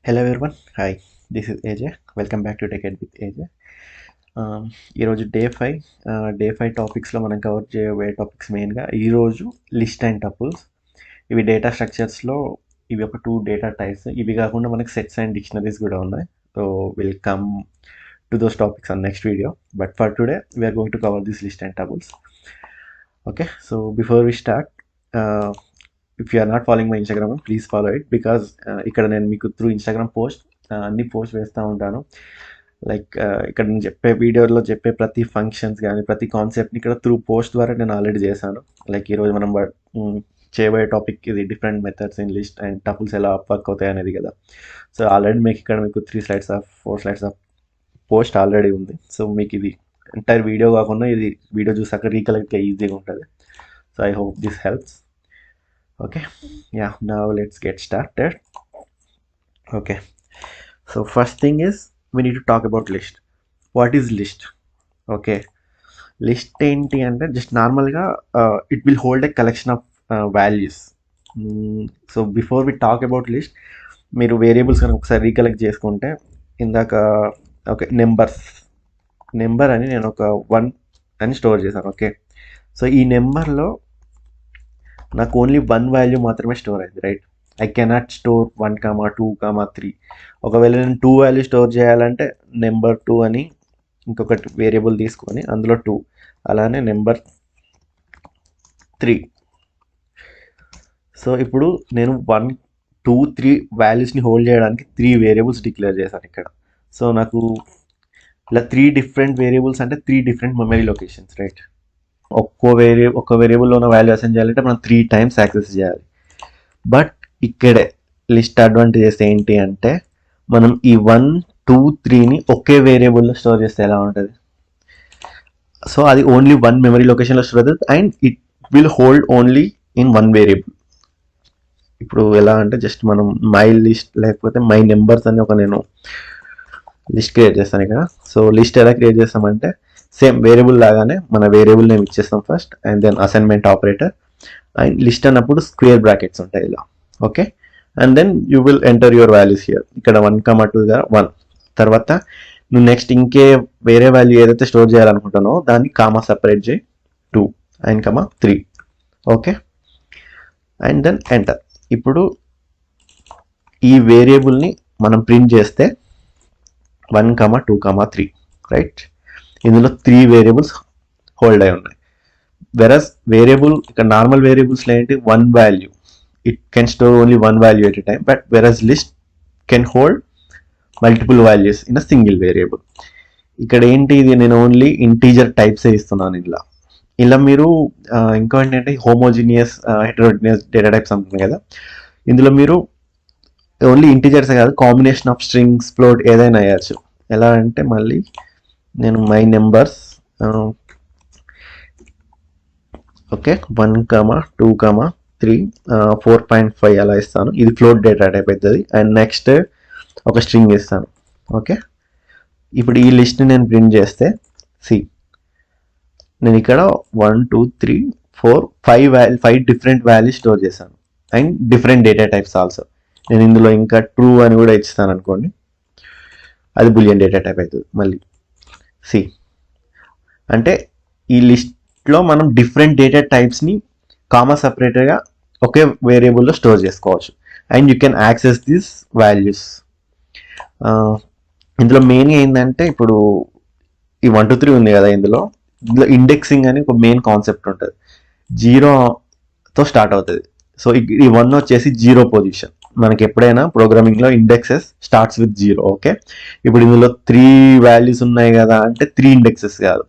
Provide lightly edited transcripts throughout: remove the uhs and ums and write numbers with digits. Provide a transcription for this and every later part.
Hello everyone, hi, this is AJ. Welcome back to TechEd with AJ. ఈరోజు day five టాపిక్స్లో మనం cover చేయబోయే topics మెయిన్గా ఈరోజు list and tuples. ఇవి data స్ట్రక్చర్స్లో ఇవి ఒక 2 డేటా టైప్స్. ఇవి కాకుండా మనకి సెట్స్ అండ్ డిక్షనరీస్ కూడా ఉన్నాయి. So will come to those topics on next video. But for today we're going to cover this list and tuples. Okay, so before we start, if you are not following my Instagram, please follow it because ఇక్కడ నేను మీకు through Instagram అన్ని post వేస్తూ ఉంటాను. Like ఇక్కడ నేను చెప్పే వీడియోలో చెప్పే ప్రతి ఫంక్షన్స్ కానీ ప్రతి కాన్సెప్ట్ని ఇక్కడ త్రూ పోస్ట్ ద్వారా నేను ఆల్రెడీ చేశాను. లైక్ ఈరోజు మనం చేయబోయే టాపిక్ ఇది different methods in list and tuples ఎలా వర్క్ అవుతాయి అనేది కదా. సో ఆల్రెడీ మీకు 3 slides of 4 slides of post already ఉంది. సో మీకు ఇది ఎంటైర్ వీడియో కాకుండా ఇది వీడియో చూసాక రీకలెక్ట్గా ఈజీగా ఉంటుంది. So I hope this helps. Okay, yeah, now let's get started. Okay, so first thing is we need to talk about list. What is list? Okay, list enti ante just normal ga it will hold a collection of values. So before we talk about list, మీరు variables కనుక ఒకసారి recollect చేసుకుంటే ఇందాక okay number అని నేను ఒక 1 అని store చేశాను. ఓకే, సో ఈ నెంబర్లో నాకు ఓన్లీ 1 వాల్యూ మాత్రమే స్టోర్ అయింది, రైట్? I cannot store 1, 2, 3. ఒకవేళ నేను 2 వాల్యూ స్టోర్ చేయాలంటే నెంబర్ 2 అని ఇంకొకటి వేరియబుల్ తీసుకొని అందులో 2, అలానే నెంబర్ 3. సో ఇప్పుడు నేను 1, 2, 3 వాల్యూస్ని హోల్డ్ చేయడానికి 3 వేరియబుల్స్ డిక్లేర్ చేశాను ఇక్కడ. సో నాకు ఇలా 3 డిఫరెంట్ వేరియబుల్స్ అంటే 3 డిఫరెంట్ మెమరీ లొకేషన్స్, రైట్? ఒక వేరియబుల్లో ఉన్న వాల్యూ అసైన్ చేయాలంటే మనం 3 times యాక్సెస్ చేయాలి. బట్ ఇక్కడే లిస్ట్ అడ్వాంటేజెస్ ఏంటి అంటే మనం ఈ 1, 2, 3ని ఒకే వేరియబుల్లో స్టోర్ చేస్తే ఎలా ఉంటుంది. సో అది ఓన్లీ 1 మెమరీ లొకేషన్లో స్టోర్ అవుతుంది and it will hold only in 1 variable. ఇప్పుడు ఎలా అంటే జస్ట్ మనం మై లిస్ట్ లేకపోతే మై నెంబర్స్ అని నేను లిస్ట్ క్రియేట్ చేస్తాను ఇక్కడ. సో లిస్ట్ ఎలా క్రియేట్ చేస్తామంటే సేమ్ వేరియబుల్ లాగానే మన వేరియబుల్ నేమ్ ఇచ్చేస్తాం first and then assignment operator and list అన్నప్పుడు స్క్వేర్ బ్రాకెట్స్ ఉంటాయి ఇలా. Okay, and then you will enter your values here. ఇక్కడ 1, 2 1 తర్వాత నువ్వు నెక్స్ట్ ఇంకే వేరే వాల్యూ ఏదైతే స్టోర్ చేయాలనుకుంటానో దాన్ని కామా సపరేట్ చేయి 2 and 3. Okay, and then enter. ఇప్పుడు ఈ వేరియబుల్ని మనం ప్రింట్ చేస్తే 1, 2, 3, రైట్? ఇందులో 3 వేరియబుల్స్ హోల్డ్ అయి ఉన్నాయి. వెరస్ వేరియబుల్ ఇక్కడ నార్మల్ వేరియబుల్స్లో ఏంటి 1 value, it can store only 1 value at a time. But versus list can hold multiple values in a single variable. ఇక్కడ ఏంటి, ఇది నేను ఓన్లీ ఇంటీజర్ టైప్సే ఇస్తున్నాను ఇలా మీరు ఇంకో ఏంటంటే హోమోజీనియస్ హెటరోజీనియస్ డేటా టైప్స్ అంటున్నాను కదా. ఇందులో మీరు ఓన్లీ ఇంటీజర్సే కాదు, కాంబినేషన్ ఆఫ్ స్ట్రింగ్స్, ఫ్లోట్ ఏదైనా అయ్యచ్చు. ఎలా అంటే మళ్ళీ నేను మై నెంబర్స్ ఓకే 1, 2, 3, 4.5 అలా ఇస్తాను. ఇది ఫ్లోట్ డేటా టైప్ అవుతుంది. అండ్ నెక్స్ట్ ఒక స్ట్రింగ్ ఇస్తాను. ఓకే, ఇప్పుడు ఈ లిస్ట్ని నేను ప్రింట్ చేస్తే నేను ఇక్కడ 1, 2, 3, 4, 5 డిఫరెంట్ వాల్యూస్ స్టోర్ చేశాను and different data types also. నేను ఇందులో ఇంకా ట్రూ అని కూడా ఇస్తాను అనుకోండి, అది బులియన్ డేటా టైప్ అవుతుంది. మళ్ళీ అంటే ఈ లిస్ట్లో మనం డిఫరెంట్ డేటా టైప్స్ని కామా సపరేటర్గా ఒకే వేరియబుల్లో స్టోర్ చేసుకోవచ్చు and you can access these values. ఇందులో మెయిన్గా ఏంటంటే ఇప్పుడు ఈ 1, 2, 3 ఉంది కదా, ఇందులో ఇండెక్సింగ్ అని ఒక మెయిన్ కాన్సెప్ట్ ఉంటుంది. 0తో స్టార్ట్ అవుతుంది. సో ఈ 1 వచ్చేసి 0 పొజిషన్. మనకి ఎప్పుడైనా ప్రోగ్రామింగ్లో ఇండెక్సెస్ స్టార్ట్స్ విత్ 0. ఓకే, ఇప్పుడు ఇందులో 3 వాల్యూస్ ఉన్నాయి కదా అంటే 3 ఇండెక్సెస్ కాదు.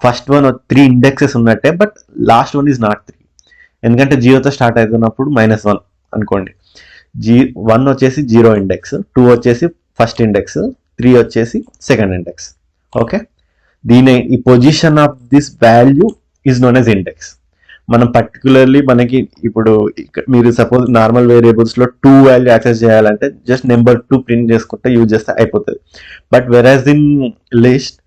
ఫస్ట్ 3 ఇండెక్సెస్ ఉన్నట్టే, బట్ లాస్ట్ 1 ఈజ్ నాట్ 3. ఎందుకంటే 0తో స్టార్ట్ అవుతున్నప్పుడు -1 అనుకోండి. 1 వచ్చేసి 0 ఇండెక్స్, 2 వచ్చేసి ఫస్ట్ ఇండెక్స్, 3 వచ్చేసి సెకండ్ ఇండెక్స్. ఓకే, ఈ position of this value is known as index. మనం పర్టికులర్లీ మనకి ఇప్పుడు మీరు సపోజ్ నార్మల్ వేరియబుల్స్లో 2 వాల్యూ యాక్సెస్ చేయాలంటే జస్ట్ నెంబర్ 2 ప్రింట్ చేసుకుంటే యూజ్ చేస్తే అయిపోతుంది. బట్ వెరాజ్ ఇన్ లిస్ట్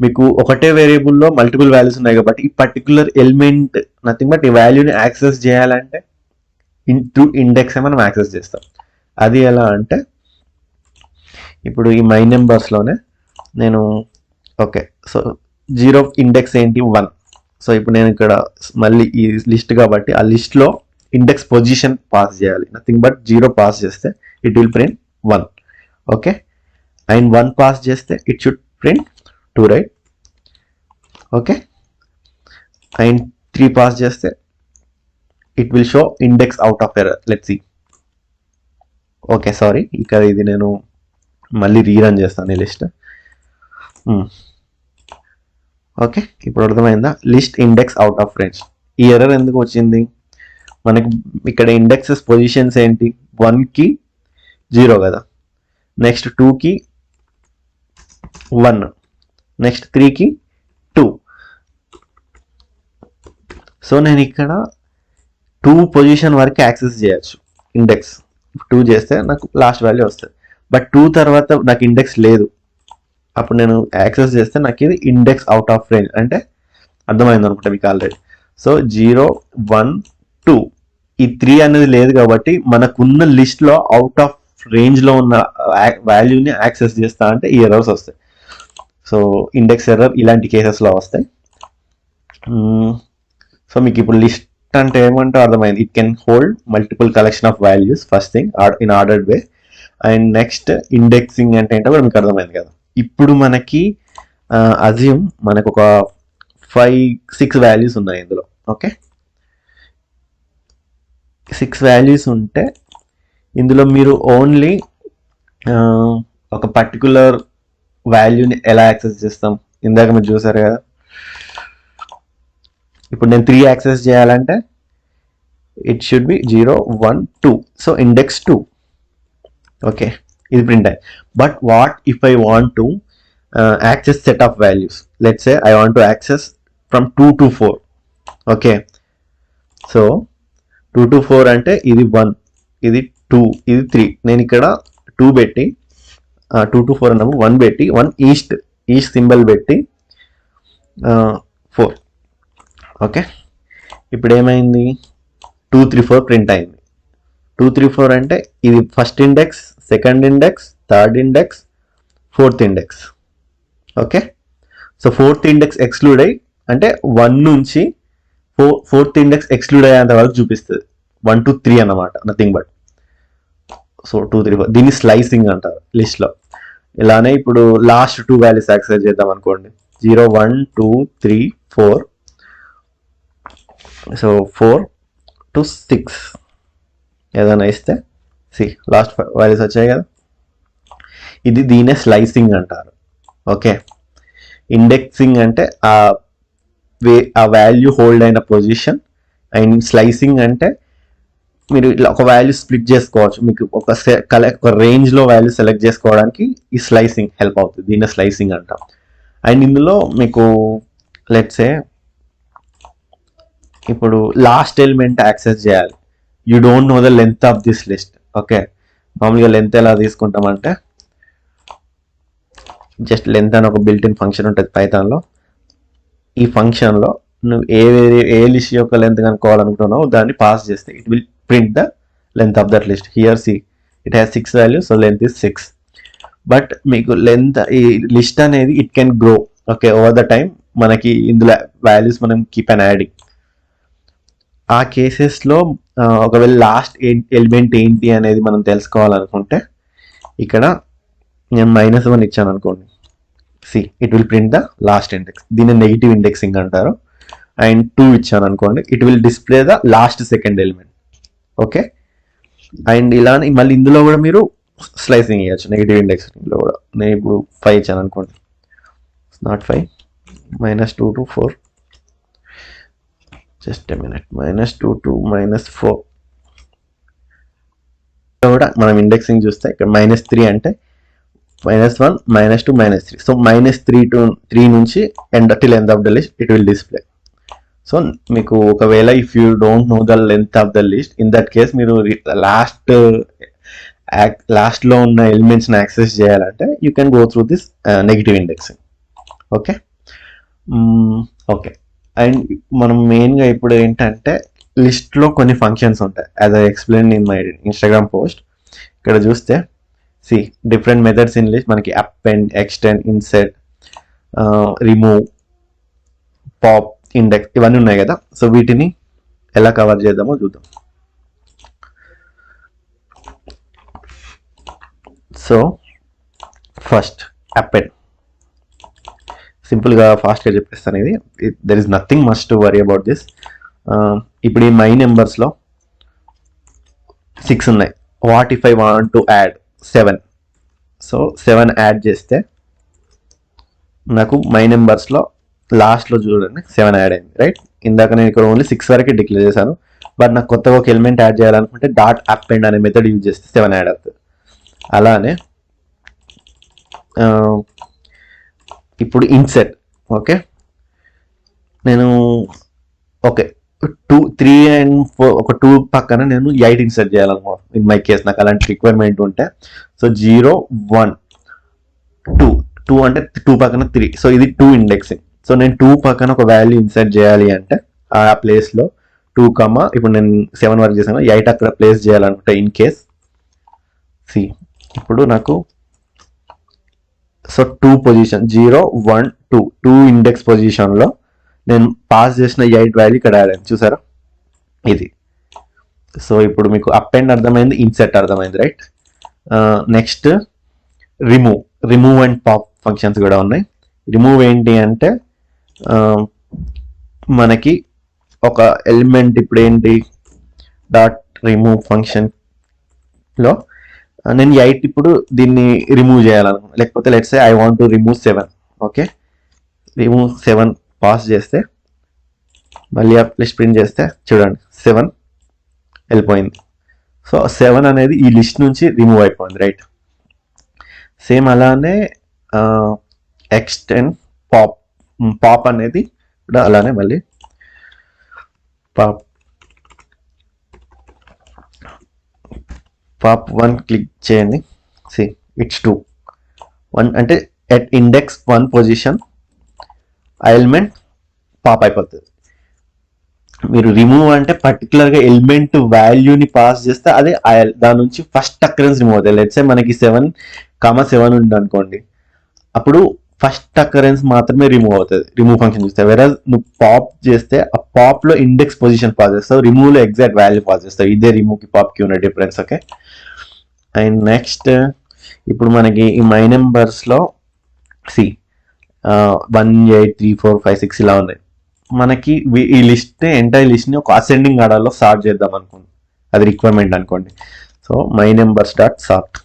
మీకు ఒకటే వేరియబుల్లో మల్టిపుల్ వాల్యూస్ ఉన్నాయి కాబట్టి ఈ పర్టికులర్ ఎలిమెంట్ నథింగ్ బట్ ఈ వాల్యూని యాక్సెస్ చేయాలంటే త్రూ ఇండెక్స్ మనం యాక్సెస్ చేస్తాం. అది ఎలా అంటే ఇప్పుడు ఈ మై నెంబర్స్లోనే నేను ఓకే సో 0 ఇండెక్స్ ఏంటి 1. సో ఇప్పుడు నేను ఇక్కడ మళ్ళీ ఈ లిస్ట్ కాబట్టి ఆ లిస్ట్లో ఇండెక్స్ పొజిషన్ పాస్ చేయాలి, నథింగ్ బట్ 0 పాస్ చేస్తే it will print 1. Okay, and 1 pass చేస్తే it should print 2, right? Okay, and 3 pass చేస్తే it will show index out of error. Let's see. Okay, sorry, ఇక్కడ ఇది నేను మళ్ళీ రీరన్ చేస్తాను ఈ లిస్ట్. ఓకే, ఇప్పుడు అర్థమైందా? List index out of range. ఈ ఎర్రర్ ఎందుకు వచ్చింది? మనకి ఇక్కడ ఇండెక్సెస్ పొజిషన్స్ ఏంటి? 1కి 0 కదా, నెక్స్ట్ 2కి 1, నెక్స్ట్ 3కి 2. సో నేను ఇక్కడ 2 పొజిషన్ వరకు యాక్సెస్ చేయొచ్చు ఇండెక్స్. 2 చేస్తే నాకు లాస్ట్ వాల్యూ వస్తుంది, బట్ 2 తర్వాత నాకు ఇండెక్స్ లేదు. అప్పుడు నేను యాక్సెస్ చేస్తే నాకు ఇది ఇండెక్స్ అవుట్ ఆఫ్ రేంజ్ అంటే అర్థమైంది అనుకుంటా మీకు ఆల్రెడీ. సో 0, 1, 2 ఈ 3 అనేది లేదు కాబట్టి మనకున్న లిస్ట్లో అవుట్ ఆఫ్ రేంజ్లో ఉన్న వాల్యూని యాక్సెస్ చేస్తా అంటే ఈ ఎర్రర్స్ వస్తాయి. సో ఇండెక్స్ ఎర్రర్ ఇలాంటి కేసెస్లో వస్తాయి. సో మీకు ఇప్పుడు లిస్ట్ అంటే ఏమంటే అర్థమైంది. It can hold multiple collection of values, first thing in ordered way. And next indexing అంటే ఏంటో కూడా మీకు అర్థమైంది కదా. ఇప్పుడు మనకి అజ్యూమ్ మనకు ఒక 5-6 వాల్యూస్ ఉన్నాయి ఇందులో. ఓకే, 6 వాల్యూస్ ఉంటే ఇందులో మీరు ఓన్లీ ఒక పర్టికులర్ వాల్యూని ఎలా యాక్సెస్ చేస్తాం? ఇందాక మీరు చూసారు కదా. ఇప్పుడు నేను 3 యాక్సెస్ చేయాలంటే it should be 0, 1, 2. So index 2. Okay, ఇది ప్రింట్ అయ్యి. But what if I want to access set of values? Let's say I want to access from 2 to 4. Okay, so 2 to 4 అంటే ఇది 1, ఇది 2, ఇది 3. నేను ఇక్కడ 2 పెట్టి 2 to 4 అన్నాము, 1 పెట్టి 1 ఈస్ట్ సింబల్ పెట్టి 4. ఓకే, ఇప్పుడు ఏమైంది? 2, 3, 4 ప్రింట్ అయింది. 2, 3, 4 అంటే ఇది first index, second index, third index, fourth index. Okay, so fourth index exclude అయ్యి అంటే 1 నుంచి ఫోర్త్ ఇండెక్స్ ఎక్స్క్లూడ్ అయ్యేంత వరకు చూపిస్తుంది. 1 to 3 అన్నమాట, నథింగ్ బట్. సో 2, 3, 4 దీన్ని స్లైసింగ్ అంటారు లిస్ట్లో. ఇలానే ఇప్పుడు లాస్ట్ 2 వాల్యూస్ యాక్సెస్ చేద్దాం అనుకోండి. 0, 1, 2, 3, 4. సో 4 to 6 ఏదైనా ఇస్తే లాస్ట్ వాల్యూస్ వచ్చాయి కదా. దీన్నే స్లైసింగ్ అంటారు. ఓకే, ఇండెక్సింగ్ అంటే ఆ వాల్యూ హోల్డ్ అయిన పొజిషన్, అండ్ స్లైసింగ్ అంటే మీరు ఇట్లా ఒక వాల్యూ స్ప్లిట్ చేసుకోవచ్చు. మీకు ఒక రేంజ్లో వాల్యూ సెలెక్ట్ చేసుకోవడానికి ఈ స్లైసింగ్ హెల్ప్ అవుతుంది. దీన్ని స్లైసింగ్ అంటాం. అండ్ ఇందులో మీకు లెట్సే ఇప్పుడు లాస్ట్ ఎలిమెంట్ యాక్సెస్ చేయాలి. You don't know the length of this list. Okay, మామూలుగా లెంత్ ఎలా తీసుకుంటామంటే జస్ట్ లెంత్ అని ఒక బిల్ట్ ఇన్ ఫంక్షన్ ఉంటుంది పైథాన్లో. ఈ ఫంక్షన్లో నువ్వు ఏ లిస్ట్ యొక్క లెంత్ కనుక్కోవాలనుకుంటున్నావు దాన్ని పాస్ చేస్తే it will print the length of that list. Here it has 6 values, so length is 6. But మీకు లెంత్ ఈ లిస్ట్ అనేది it can grow. Okay, over the time మనకి ఇందులో వాల్యూస్ మనం కీప్ అన్ యాడింగ్. ఆ కేసెస్లో ఒకవేళ లాస్ట్ ఎలిమెంట్ ఏంటి అనేది మనం తెలుసుకోవాలనుకుంటే ఇక్కడ నేను -1 ఇచ్చాను అనుకోండి. It will print the last index. దీన్ని నెగిటివ్ ఇండెక్సింగ్ అంటారు. అండ్ 2 ఇచ్చాను అనుకోండి, it will display the last second element. Okay, and ఇలానే మళ్ళీ ఇందులో కూడా మీరు స్లైసింగ్ చేయొచ్చు నెగిటివ్ ఇండెక్సింగ్లో కూడా. నేను ఇప్పుడు 5 ఇచ్చాను అనుకోండి, not 5, -2 to 4. Just a minute, -2 to -4 కూడా మనం ఇండెక్సింగ్ చూస్తే ఇక్కడ -3 అంటే -1, -2, -3. సో -3 to 3 నుంచి till end of the list it will display. So మీకు ఒకవేళ if you don't know the length of the list, in that case మీరు లాస్ట్లో ఉన్న ఎలిమెంట్స్ని యాక్సెస్ చేయాలంటే you can go through this negative indexing. Okay okay, and మనం మెయిన్గా ఇప్పుడు ఏంటంటే లిస్ట్లో కొన్ని ఫంక్షన్స్ ఉంటాయి. As I explain in my Instagram post. ఇక్కడ చూస్తే see different methods in list మనకి append, extend, insert, remove, pop, index ఇవన్నీ ఉన్నాయి కదా. సో వీటిని ఎలా కవర్ చేద్దామో చూద్దాం. సో ఫస్ట్ అపెండ్, సింపుల్గా ఫాస్ట్గా చెప్పేస్తాను. ఇది there is nothing must to worry about this. ఇప్పుడు ఈ మై నెంబర్స్లో 6 ఉన్నాయి. What if I want to add 7? So 7 add చేస్తే నాకు మై నెంబర్స్లో లాస్ట్లో చూడండి 7 యాడ్ అయింది, రైట్? ఇందాక నేను ఇక్కడ ఓన్లీ 6 వరకు డిక్లేర్ చేశాను, బట్ నాకు కొత్తగా ఒక ఎలిమెంట్ యాడ్ చేయాలనుకుంటే డాట్ అపెండ్ అనే మెథడ్ యూజ్ చేస్తే 7 యాడ్ అవుతుంది. అలానే ఇప్పుడు ఇన్సెట్, ఓకే, నేను ఓకే 2, 3 and 4 ఒక 2 పక్కన నేను 8 ఇన్సర్ట్ చేయాలనుకో. ఇన్ మై కేస్ నాకు అలాంటి రిక్వైర్మెంట్ ఉంటే, సో 0, 1, 2 అంటే 2 పక్కన 3, సో ఇది 2 ఇండెక్సింగ్. సో నేను 2 పక్కన ఒక వాల్యూ ఇన్సర్ట్ చేయాలి అంటే ఆ ప్లేస్లో 2, ఇప్పుడు నేను 7 వరకు చేశాను, 8 అక్కడ ప్లేస్ చేయాలనుకుంటే ఇన్ కేస్ సి ఇప్పుడు నాకు సో 2 పొజిషన్ 0, 1, 2 ఇండెక్స్ పొజిషన్లో నేను పాస్ చేసిన 8 వాల్యూ ఇక్కడ యాడ్ అయింది, చూసారా ఇది. సో ఇప్పుడు మీకు అపెండ్ అర్థమైంది, ఇన్సెట్ అర్థమైంది, right? Next remove and pop functions కూడా ఉన్నాయి. రిమూవ్ ఏంటి అంటే మనకి ఒక ఎలిమెంట్ ఇప్పుడు ఏంటి డాట్ రిమూవ్ ఫంక్షన్లో నేను 8 ఇప్పుడు దీన్ని రిమూవ్ చేయాలనుకున్నాను, లేకపోతే let's say I want to remove 7. Okay, remove 7 pass చేస్తే మళ్ళీ లిస్ట్ ప్రింట్ చేస్తే చూడండి 7 వెళ్ళిపోయింది. సో 7 అనేది ఈ లిస్ట్ నుంచి రిమూవ్ అయిపోయింది, రైట్? సేమ్ అలానే ఎక్స్టెండ్, పాప్ అనేది కూడా అలానే మళ్ళీ పాప్ 1 క్లిక్ చేయండి. సి ఇట్స్ 2, 1 అంటే at index 1 position element pop అయిపోతుంది. మీరు రిమూవ్ అంటే పర్టికులర్గా ఎలిమెంట్ వాల్యూని పాస్ చేస్తే అదే దాని నుంచి ఫస్ట్ అకరెన్స్ రిమూవ్ అవుతుంది. లెట్స్ సే మనకి 7, ఉంది అనుకోండి, అప్పుడు ఫస్ట్ అకరెన్స్ మాత్రమే రిమూవ్ అవుతుంది రిమూవ్ ఫంక్షన్ చూస్తే. వేరే నువ్వు పాప్ చేస్తే ఆ పాప్లో ఇండెక్స్ పొజిషన్ పాస్ చేస్తావు, రిమూవ్లో ఎగ్జాక్ట్ వాల్యూ పాస్ చేస్తావు. ఇదే రిమూవ్కి పాప్కి ఉన్న డిఫరెన్స్, ఓకే? అండ్ నెక్స్ట్ ఇప్పుడు మనకి ఈ మై నెంబర్స్లో సి 1, 8, 3, 4, 5, 6 ఇలా ఉన్నాయి. మనకి ఈ లిస్ట్ ఎంటైర్ లిస్ట్ని ఒక అసెండింగ్ ఆర్డర్లో సార్ట్ చేద్దాం అనుకోండి, అది రిక్వైర్మెంట్ అనుకోండి. So my numbers dot sort,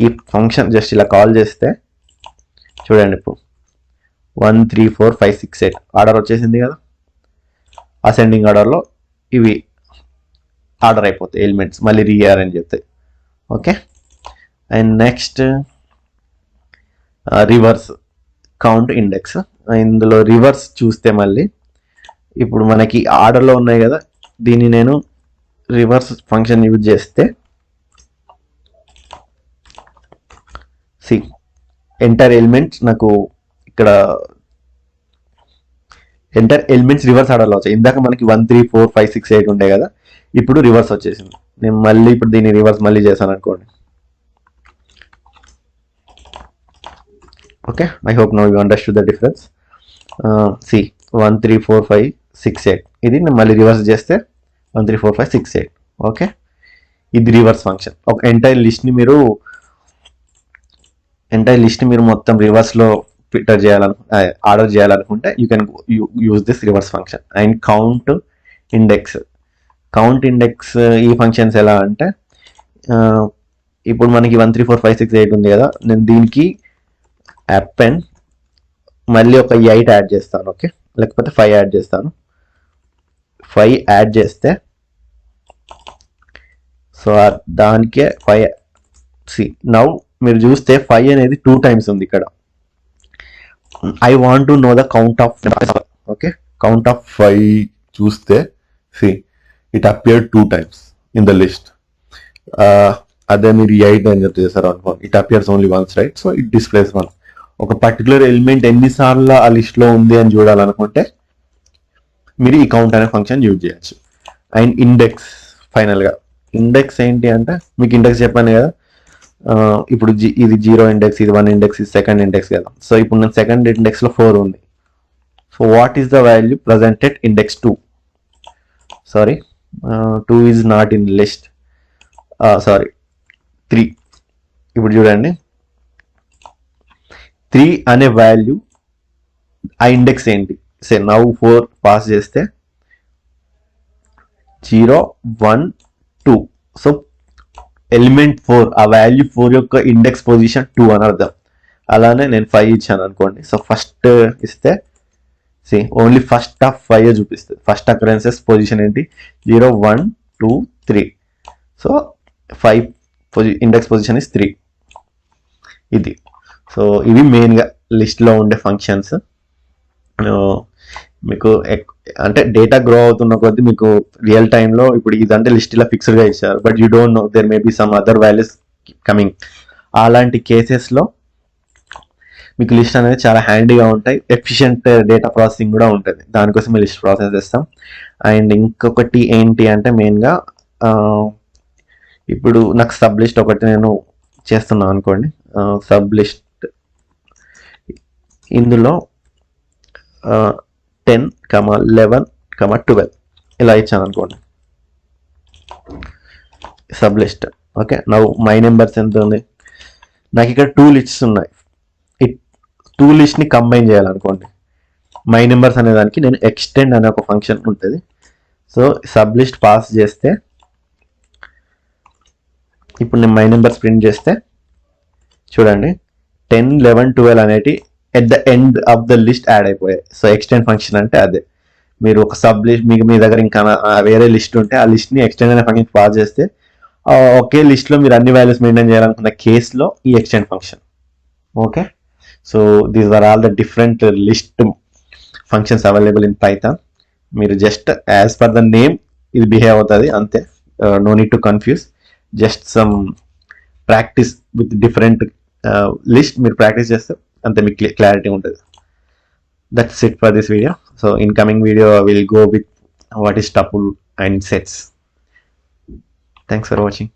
ఈ ఫంక్షన్ జస్ట్ ఇలా కాల్ చేస్తే చూడండి ఇప్పుడు 1, 3, 4, 5, 6, 8 ఆర్డర్ వచ్చేసింది కదా. అసెండింగ్ ఆర్డర్లో ఇవి ఆర్డర్ అయిపోతాయి ఎలిమెంట్స్, మళ్ళీ రీఅరేంజ్ అవుతాయి, okay? And next reverse count index. ఇందులో రివర్స్ చూస్తే మళ్ళీ ఇప్పుడు మనకి ఆర్డర్లో ఉన్నాయి కదా, దీన్ని నేను రివర్స్ ఫంక్షన్ యూజ్ చేస్తే సి ఎంటర్ ఎలిమెంట్స్ నాకు ఇక్కడ ఎంటర్ ఎలిమెంట్స్ రివర్స్ ఆర్డర్లో వచ్చాయి. ఇందాక మనకి 1, 3, 4, 5, 6, 8 ఉండే కదా, ఇప్పుడు రివర్స్ వచ్చేసింది. నేను మళ్ళీ ఇప్పుడు దీన్ని రివర్స్ మళ్ళీ చేశాను అనుకోండి, okay? I hope now you understood the difference. See 1, 3, 4, 5, 6, 8 ఇది నేను మళ్ళీ రివర్స్ చేస్తే 1, 3, 4, 5, 6, 8, ఓకే? ఇది రివర్స్ ఫంక్షన్. ఒక ఎంటైర్ లిస్ట్ని మీరు మొత్తం రివర్స్లో ఫిల్టర్ ఆర్డర్ చేయాలనుకుంటే you can use this reverse function. And count index ఈ ఫంక్షన్స్ ఎలా అంటే ఇప్పుడు మనకి 1, 3, 4, 5, 6, 8 ఉంది కదా, నేను దీనికి అపెండ్ మళ్ళీ ఒక 8 యాడ్ చేస్తాను, ఓకే? లేకపోతే 5 యాడ్ చేస్తాను. 5 యాడ్ చేస్తే సో దానికే 5 సి నౌ మీరు చూస్తే 5 అనేది 2 టైమ్స్ ఉంది ఇక్కడ. I want to know the count of, okay? Count of 5 చూస్తే see it appeared 2 times in the list. అదే మీరు 8 అని చేశారు అనుకో, it appears only once, right? So it displays 1. ఒక పర్టికులర్ ఎలిమెంట్ ఎన్నిసార్లు ఆ లిస్ట్లో ఉంది అని చూడాలనుకుంటే మీరు ఈ కౌంట్ అనే ఫంక్షన్ యూజ్ చేయొచ్చు. అండ్ ఇండెక్స్, ఫైనల్గా ఇండెక్స్ ఏంటి అంటే మీకు ఇండెక్స్ చెప్పాను కదా, ఇప్పుడు ఇది 0 ఇండెక్స్, ఇది 1 ఇండెక్స్, ఇది సెకండ్ ఇండెక్స్ కదా. సో ఇప్పుడు నేను సెకండ్ ఇండెక్స్లో 4 ఉంది. So what is the value presented index 2? Sorry, 2 is not in list, sorry 3. ఇప్పుడు చూడండి, 3 అనే వాల్యూ ఆ ఇండెక్స్ ఏంటి? సే నవ్ 4 పాస్ చేస్తే 0 1 2. సో ఎలిమెంట్ 4, ఆ వాల్యూ 4 యొక్క ఇండెక్స్ పొజిషన్ 2 అని అర్థం. అలానే నేను 5 ఇచ్చాను అనుకోండి. సో ఫస్ట్ ఇస్తే ఓన్లీ ఫస్ట్ ఆఫ్ 5 చూపిస్తుంది. ఫస్ట్ అకరెన్సెస్ పొజిషన్ ఏంటి? 0 1 2 3. So 5 index position is 3. ఇది. సో ఇవి మెయిన్గా లిస్ట్లో ఉండే ఫంక్షన్స్. మీకు అంటే డేటా గ్రో అవుతున్న కొద్దీ మీకు రియల్ టైంలో ఇప్పుడు ఇదంటే లిస్ట్ ఇలా ఫిక్స్డ్గా ఇచ్చారు, but you don't know there may be some other values coming. అలాంటి కేసెస్లో మీకు లిస్ట్ అనేది చాలా హ్యాండీగా ఉంటాయి. ఎఫిషియెంట్ డేటా ప్రాసెసింగ్ కూడా ఉంటుంది. దానికోసం లిస్ట్ ప్రాసెస్ చేస్తాం. అండ్ ఇంకొకటి ఏంటి అంటే మెయిన్గా ఇప్పుడు నాకు సబ్ లిస్ట్ ఒకటి నేను చేస్తున్నాను అనుకోండి. సబ్ లిస్ట్ ఇందులో 10, 11, 12 ఇలా ఇచ్చాను అనుకోండి సబ్ లిస్ట్. ఓకే, నవ్వు మై నెంబర్స్ ఎంత ఉంది? నాకు ఇక్కడ 2 లిస్ట్స్ ఉన్నాయి. ఈ 2 లిస్ట్ని కంబైన్ చేయాలనుకోండి. మై నెంబర్స్ అనే దానికి నేను ఎక్స్టెండ్ అనే ఒక ఫంక్షన్ ఉంటుంది. సో సబ్ లిస్ట్ పాస్ చేస్తే ఇప్పుడు నేను మై నెంబర్స్ ప్రింట్ చేస్తే చూడండి 10, 11, 12 అనేటి at the end of the list add అయిపోయాయి. సో ఎక్స్టెండ్ ఫంక్షన్ అంటే అదే. మీరు ఒక సబ్ లిస్ట్ మీ దగ్గర ఇంకా వేరే లిస్ట్ ఉంటే ఆ లిస్ట్ని ఎక్స్టెండ్ అనే ఫంక్షన్ పాస్ చేస్తే ఒకే లిస్ట్లో మీరు అన్ని వాల్యూస్ మెయింటైన్ చేయాలనుకున్న కేసులో ఈ extend function. Okay, so these are all the different list functions available in Python. మీరు just as per the name ఇది బిహేవ్ అవుతుంది అంతే. No need to confuse. Just some practice with different list మీరు practice చేస్తే అంతే మీకు clarity ఉంటుంది. That's it for this video. So in coming video I will go with what is tuple and sets. Thanks for watching.